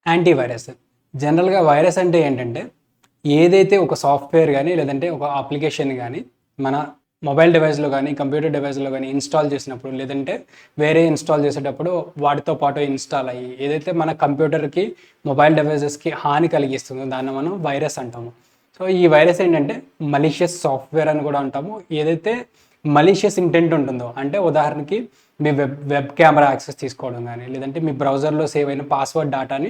Antivirus. జనరల్‌గా virus అంటే ఏంటంటే, ఏదైతే ఒక సాఫ్ట్‌వేర్ గానీ, లేదంటే ఒక అప్లికేషన్ గానీ, మన మొబైల్ డివైస్‌లో గానీ, కంప్యూటర్ డివైస్‌లో గానీ ఇన్‌స్టాల్ చేసినప్పుడు, లేదంటే వేరే ఇన్‌స్టాల్ చేసేటప్పుడు వాటితో పాటు ఇన్‌స్టాల్ అయ్యి, ఏదైతే మన కంప్యూటర్‌కి, మొబైల్ డివైసెస్‌కి హాని కలిగిస్తుందో దాన్ని మనం వైరస్ అంటాము. సో, ఈ వైరస్ ఏంటంటే మలీషియస్ సాఫ్ట్‌వేర్ అని కూడా అంటాము. ఏదైతే మలీషియస్ ఇంటెంట్ ఉంటుందో, అంటే ఉదాహరణకి మీ వెబ్ వెబ్ కెమెరా యాక్సెస్ తీసుకోవడం గానీ, లేదంటే మీ బ్రౌజర్‌లో సేవ్ అయిన పాస్వర్డ్ డాటాని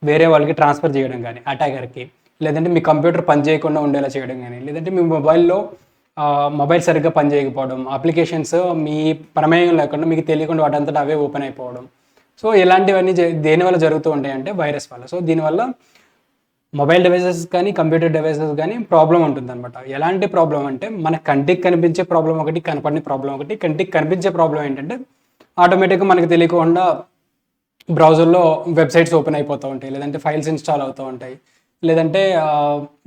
వేరే వాళ్ళకి ట్రాన్స్‌ఫర్ చేయడం గానీ అటాకర్‌కి, లేదంటే మీ కంప్యూటర్ పని చేయకుండా ఉండేలా చేయడం గానీ, లేదంటే మీ మొబైల్‌లో మొబైల్ సరిగ్గా పనిచేయకపోవడం, అప్లికేషన్స్ మీ ప్రమేయం లేకుండా మీకు తెలియకుండా వాటంతట అవే ఓపెన్ అయిపోవడం. సో, ఇలాంటివన్నీ దేనివల్ల జరుగుతూ ఉంటాయంటే వైరస్ వల్ల. సో, దీనివల్ల మొబైల్ డివైసెస్ కానీ, కంప్యూటర్ డివైసెస్ గానీ ప్రాబ్లమ్ ఉంటుందనమాట. ఎలాంటి ప్రాబ్లమ్ అంటే, మన కంటికి కనిపించే ప్రాబ్లమ్ ఒకటి, కనపడని ప్రాబ్లమ్ ఒకటి. కంటికి కనిపించే ప్రాబ్లమ్ ఏంటంటే, ఆటోమేటిక్‌గా మనకు తెలియకుండా బ్రౌజర్‌లో వెబ్‌సైట్స్ ఓపెన్ అయిపోతూ ఉంటాయి. లేదంటే ఫైల్స్ ఇన్‌స్టాల్ అవుతూ ఉంటాయి. లేదంటే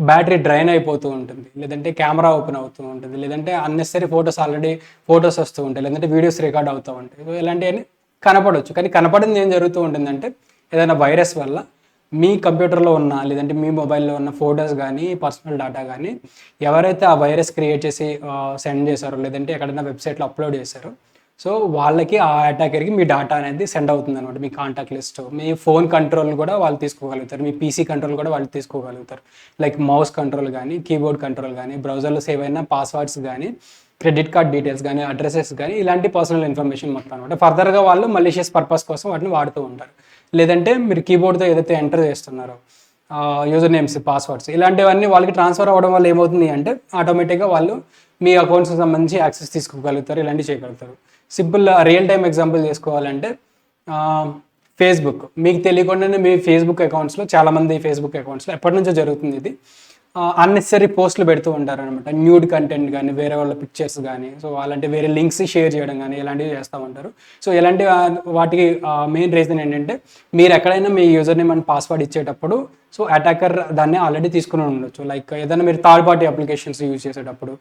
బ్యాటరీ డ్రైన్ అయిపోతూ ఉంటుంది. లేదంటే కెమెరా ఓపెన్ అవుతూ ఉంటుంది. లేదంటే అన్నెసెసరీ ఆల్రెడీ ఫోటోస్ వస్తూ ఉంటాయి. లేదంటే వీడియోస్ రికార్డ్ అవుతూ ఉంటాయి. సో, ఇలాంటియన్నీ కనపడొచ్చు. కానీ కనపడింది ఏం జరుగుతూ ఉంటుందంటే, ఏదైనా వైరస్ వల్ల మీ కంప్యూటర్‌లో ఉన్న, లేదంటే మీ మొబైల్‌లో ఉన్న ఫోటోస్ గానీ, పర్సనల్ డేటా గానీ, ఎవరైతే ఆ వైరస్ క్రియేట్ చేసి సెండ్ చేశారో, లేదంటే ఎక్కడైనా వెబ్‌సైట్‌లో అప్‌లోడ్ చేశారో, సో, వాళ్ళకి ఆ అటాకర్‌కి మీ డాటా అనేది సెండ్ అవుతుందనమాట. మీ కాంటాక్ట్ లిస్ట్, మీ ఫోన్ కంట్రోల్ కూడా వాళ్ళు తీసుకోగలుగుతారు. మీ పీసీ కంట్రోల్ కూడా వాళ్ళు తీసుకోగలుగుతారు. లైక్ మౌస్ కంట్రోల్ గానీ, కీబోర్డ్ కంట్రోల్ గానీ, బ్రౌజర్‌లో సేవ్ అయిన పాస్వర్డ్స్ గానీ, క్రెడిట్ కార్డ్ డీటెయిల్స్ గానీ, అడ్రెసెస్ గానీ, ఇలాంటి పర్సనల్ ఇన్ఫర్మేషన్ మొత్తం అనమాట. ఫర్దర్‌గా వాళ్ళు మలీషియస్ పర్పస్ కోసం వాటిని వాడుతూ ఉంటారు. లేదంటే మీరు కీబోర్డ్‌తో ఏదైతే ఎంటర్ చేస్తున్నారో యూజర్ నేమ్స్, పాస్వర్డ్స్ ఇలాంటివన్నీ వాళ్ళకి ట్రాన్స్‌ఫర్ అవ్వడం వల్ల ఏమవుతుంది అంటే ఆటోమేటిక్‌గా వాళ్ళు మీ అకౌంట్స్‌కి సంబంధించి యాక్సెస్ తీసుకోగలుగుతారు. ఇలాంటివి చేయగలుగుతారు. సింపుల్ రియల్ టైమ్ ఎగ్జాంపుల్ తీసుకోవాలంటే ఫేస్‌బుక్. మీకు తెలియకుండానే మీ ఫేస్‌బుక్ అకౌంట్స్‌లో చాలామంది ఫేస్‌బుక్ అకౌంట్స్‌లో ఎప్పటినుంచో జరుగుతుంది ఇది. అన్నెసెసరీ పోస్టులు పెడుతూ ఉంటారనమాట. న్యూడ్ కంటెంట్ గానీ, వేరే వాళ్ళ పిక్చర్స్ గానీ, సో, అలాంటి వేరే లింక్స్ షేర్ చేయడం గానీ, ఇలాంటివి చేస్తా ఉంటారు. సో, ఇలాంటి వాటికి మెయిన్ రీజన్ ఏంటంటే, మీరెక్కడైనా మీ యూజర్ నేమ్ అండ్ పాస్వర్డ్ ఇచ్చేటప్పుడు, సో, అటాకర్ దాన్ని ఆల్రెడీ తీసుకొని ఉండొచ్చు. లైక్ ఏదైనా మీరు థర్డ్ పార్టీ అప్లికేషన్స్ యూజ్ చేసేటప్పుడు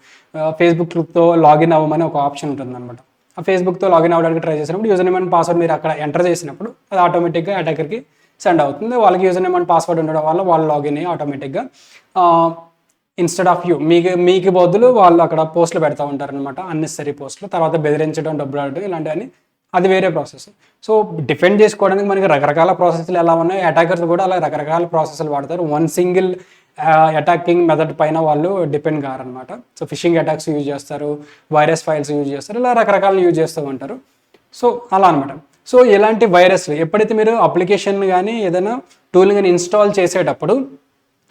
ఫేస్‌బుక్‌తో లాగిన్ అవ్వమని ఒక ఆప్షన్ ఉంటుందనమాట. ఆ ఫేస్‌బుక్‌తో లాగిన్ అవ్వడానికి ట్రై చేసినప్పుడు యూజర్ నేమ్ అండ్ పాస్వర్డ్ మీరు అక్కడ ఎంటర్ చేసినప్పుడు అది ఆటోమేటిక్‌గా అటాకర్‌కి సెండ్ అవుతుంది. వాళ్ళకి యూజర్ నేమ్ అండ్ పాస్వర్డ్ ఉండడం వల్ల వాళ్ళు లాగిన్ అయ్యి ఆటోమేటిక్‌గా ఇన్‌స్టెడ్ ఆఫ్ యూ మీకు బదులు వాళ్ళు అక్కడ పోస్టులు పెడతా ఉంటారనమాట. అన్నెసెసరీ పోస్టులు. తర్వాత బెదిరించడం, డబ్బులు అడగడం ఇలాంటివన్నీ అది వేరే ప్రాసెస్. సో, డిఫెండ్ చేసుకోవడానికి మనకి రకరకాల ప్రాసెస్‌లు ఎలా ఉన్నాయో అటాకర్స్ కూడా అలా రకరకాల ప్రాసెస్‌లు వాడతారు. వన్ సింగిల్ అటాకింగ్ మెథడ్ పైన వాళ్ళు డిపెండ్ కారనమాట. సో, ఫిషింగ్ అటాక్స్ యూజ్ చేస్తారు. వైరస్ ఫైల్స్ యూజ్ చేస్తారు. ఇలా రకరకాలను యూజ్ చేస్తూ ఉంటారు. సో, అలా అనమాట. సో, ఇలాంటి వైరస్‌లు ఎప్పుడైతే మీరు అప్లికేషన్ గానీ, ఏదైనా టూల్ గానీ ఇన్‌స్టాల్ చేసేటప్పుడు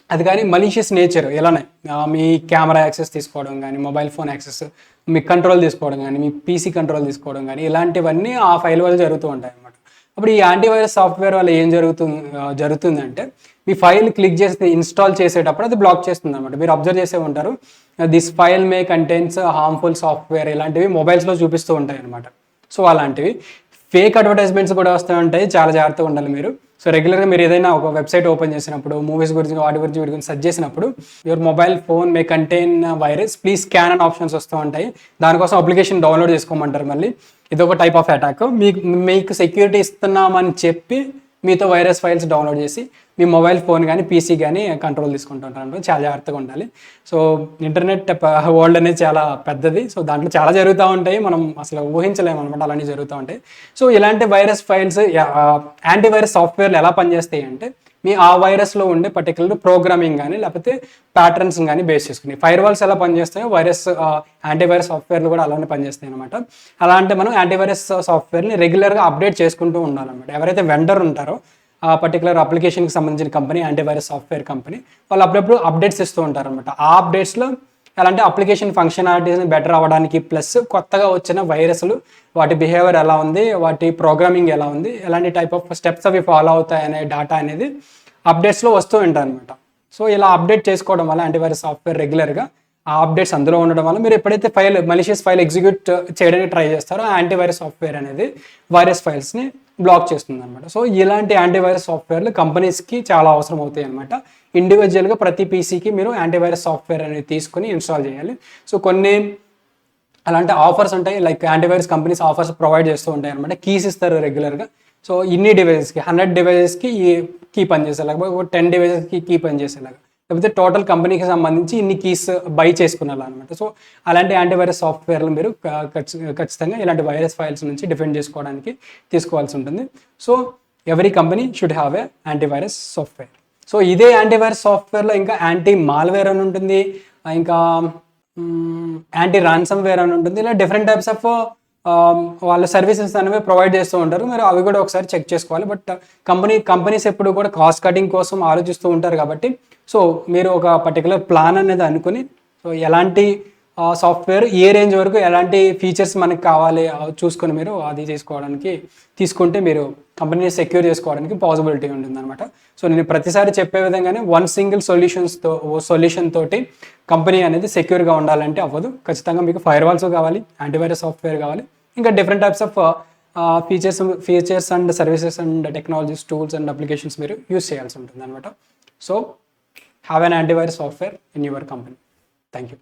అది కానీ మలీషియస్ నేచర్ ఇలానే మీ కెమెరా యాక్సెస్ తీసుకోవడం గానీ, మొబైల్ ఫోన్ యాక్సెస్, మీ కంట్రోల్ తీసుకోవడం గానీ, మీ పీసీ కంట్రోల్ తీసుకోవడం గానీ, ఇలాంటివన్నీ ఆ ఫైల్ వల్ల జరుగుతూ ఉంటాయన్నమాట. అప్పుడు ఈ యాంటీవైరస్ సాఫ్ట్‌వేర్ వల్ల ఏం జరుగుతుందంటే, మీ ఫైల్ క్లిక్ చేసి ఇన్‌స్టాల్ చేసేటప్పుడు అది బ్లాక్ చేస్తుందన్నమాట. మీరు అబ్జర్వ్ చేసే ఉంటారు. This file May contains harmful software ఇలాంటివి మొబైల్స్‌లో చూపిస్తూ ఉంటాయన్నమాట. సో, అలాంటివి. ఫేక్ అడ్వర్టైజ్మెంట్స్ కూడా వస్తూ ఉంటాయి. చాలా జాగ్రత్తగా ఉండాలి మీరు. సో, రెగ్యులర్‌గా మీరు ఏదైనా ఒక వెబ్‌సైట్ ఓపెన్ చేసినప్పుడు, మూవీస్ గురించి, వీటి గురించి సెర్చ్ చేసినప్పుడు, your mobile phone May contain virus please scan అని ఆప్షన్స్ వస్తూ ఉంటాయి. దానికోసం అప్లికేషన్ డౌన్లోడ్ చేసుకోమంటారు మళ్ళీ. ఇదొక టైప్ ఆఫ్ అటాక్. మీకు సెక్యూరిటీ ఇస్తున్నామని చెప్పి మీతో వైరస్ ఫైల్స్ డౌన్లోడ్ చేసి మీ మొబైల్ ఫోన్ గానీ, పీసీ గానీ కంట్రోల్ తీసుకుంటుంటారు. చాలా జాగ్రత్తగా ఉండాలి. సో, ఇంటర్నెట్ వరల్డ్ అనేది చాలా పెద్దది. సో, దాంట్లో చాలా జరుగుతూ ఉంటాయి. మనం అసలు ఊహించలేమనమాట అలాంటివి జరుగుతూ ఉంటాయి. సో, ఇలాంటి వైరస్ ఫైల్స్ యాంటీవైరస్ సాఫ్ట్‌వేర్‌లు ఎలా పనిచేస్తాయి అంటే, ఆ వైరస్‌లో ఉండే పర్టిక్యులర్ ప్రోగ్రామింగ్ గానీ, లేకపోతే ప్యాటర్న్స్ గానీ బేస్ చేసుకొని. ఫైర్‌వాల్స్ ఎలా పనిచేస్తాయో యాంటీవైరస్ సాఫ్ట్‌వేర్‌లు కూడా అలానే పనిచేస్తాయనమాట. అలా అంటే మనం యాంటీవైరస్ సాఫ్ట్‌వేర్‌ని రెగ్యులర్‌గా అప్డేట్ చేసుకుంటూ ఉండాలనమాట. ఎవరైతే వెండర్ ఉంటారో ఆ పర్టిక్యులర్ అప్లికేషన్‌కి సంబంధించిన కంపెనీ, యాంటీవైరస్ సాఫ్ట్‌వేర్ కంపెనీ, వాళ్ళు అప్పుడప్పుడు అప్డేట్స్ ఇస్తూ ఉంటారనమాట. ఆ అప్డేట్స్‌లో ఎలాంటి అప్లికేషన్ ఫంక్షనాలిటీస్‌ని బెటర్ అవ్వడానికి, ప్లస్ కొత్తగా వచ్చిన వైరస్‌లు వాటి బిహేవియర్ ఎలా ఉంది, వాటి ప్రోగ్రామింగ్ ఎలా ఉంది, ఎలాంటి టైప్ ఆఫ్ స్టెప్స్ అవి ఫాలో అవుతాయనే డేటా అనేది అప్డేట్స్‌లో వస్తూ ఉంటాయనమాట. సో, ఇలా అప్డేట్ చేసుకోవడం వల్ల యాంటీవైరస్ సాఫ్ట్‌వేర్ రెగ్యులర్‌గా ఆ అప్డేట్స్ అందులో ఉండడం వల్ల మీరు ఎప్పుడైతే మలీషియస్ ఫైల్ ఎగ్జిక్యూట్ చేయడానికి ట్రై చేస్తారో ఆ యాంటీవైరస్ సాఫ్ట్‌వేర్ అనేది వైరస్ ఫైల్స్‌ని బ్లాక్ చేస్తుందనమాట. సో, ఇలాంటి యాంటీవైరస్ సాఫ్ట్‌వేర్‌లు కంపెనీస్‌కి చాలా అవసరం అవుతాయనమాట. ఇండివిడ్యువల్‌గా ప్రతి పీసీకి మీరు యాంటీవైరస్ సాఫ్ట్‌వేర్ అనేది తీసుకొని ఇన్‌స్టాల్ చేయాలి. సో, కొన్ని అలాంటి ఆఫర్స్ ఉంటాయి. Like antivirus companies offers provide చేస్తూ ఉంటాయనమాట. కీస్ ఇస్తారు రెగ్యులర్‌గా. సో, ఇన్ని డివైజెస్‌కి 100 డివైజెస్‌కి ఈ కీ పనిచేసేలాగా, ఒక 10 డివైజెస్కి కీ పనిచేసేలాగా, లేకపోతే టోటల్ కంపెనీకి సంబంధించి ఇన్ని కీస్ బై చేసుకునేలా అనమాట. సో అలాంటి యాంటీవైరస్ సాఫ్ట్వేర్లు మీరు ఖచ్చితంగా ఇలాంటి వైరస్ ఫైల్స్ నుంచి డిఫెండ్ చేసుకోవడానికి తీసుకోవాల్సి ఉంటుంది. So every company should have a antivirus software. So ఇదే యాంటీవైరస్ సాఫ్ట్వేర్లో ఇంకా యాంటీ మాల్వేర్ అని ఉంటుంది, ఇంకా యాంటీ రాన్సమ్ వేర్ అని ఉంటుంది. ఇలా డిఫరెంట్ టైప్స్ ఆఫ్ వాళ్ళ సర్వీసెస్ అనేవి ప్రొవైడ్ చేస్తూ ఉంటారు. మీరు అవి కూడా ఒకసారి చెక్ చేసుకోవాలి. బట్ కంపెనీస్ ఎప్పుడు కూడా కాస్ట్ కటింగ్ కోసం ఆలోచిస్తూ ఉంటారు కాబట్టి, సో మీరు ఒక పర్టికులర్ ప్లాన్ అనేది అనుకుని, సో ఎలాంటి సాఫ్ట్వేర్ ఏ రేంజ్ వరకు ఎలాంటి ఫీచర్స్ మనకి కావాలి చూసుకొని మీరు అది తీసుకుంటే మీరు కంపెనీని సెక్యూర్ చేసుకోవడానికి పాసిబిలిటీ ఉంటుంది అనమాట. సో నేను ప్రతిసారి చెప్పే విధంగానే వన్ సింగిల్ సొల్యూషన్ తోటి కంపెనీ అనేది సెక్యూర్గా ఉండాలంటే అవ్వదు. ఖచ్చితంగా మీకు ఫైర్ వాల్స్ కావాలి, యాంటీవైరస్ సాఫ్ట్వేర్ కావాలి, ఇంకా different types of features and services and technologies, tools and applications మీరు యూస్ చేయాల్సి ఉంటుంది అనమాట. So have an antivirus software in your company. Thank you.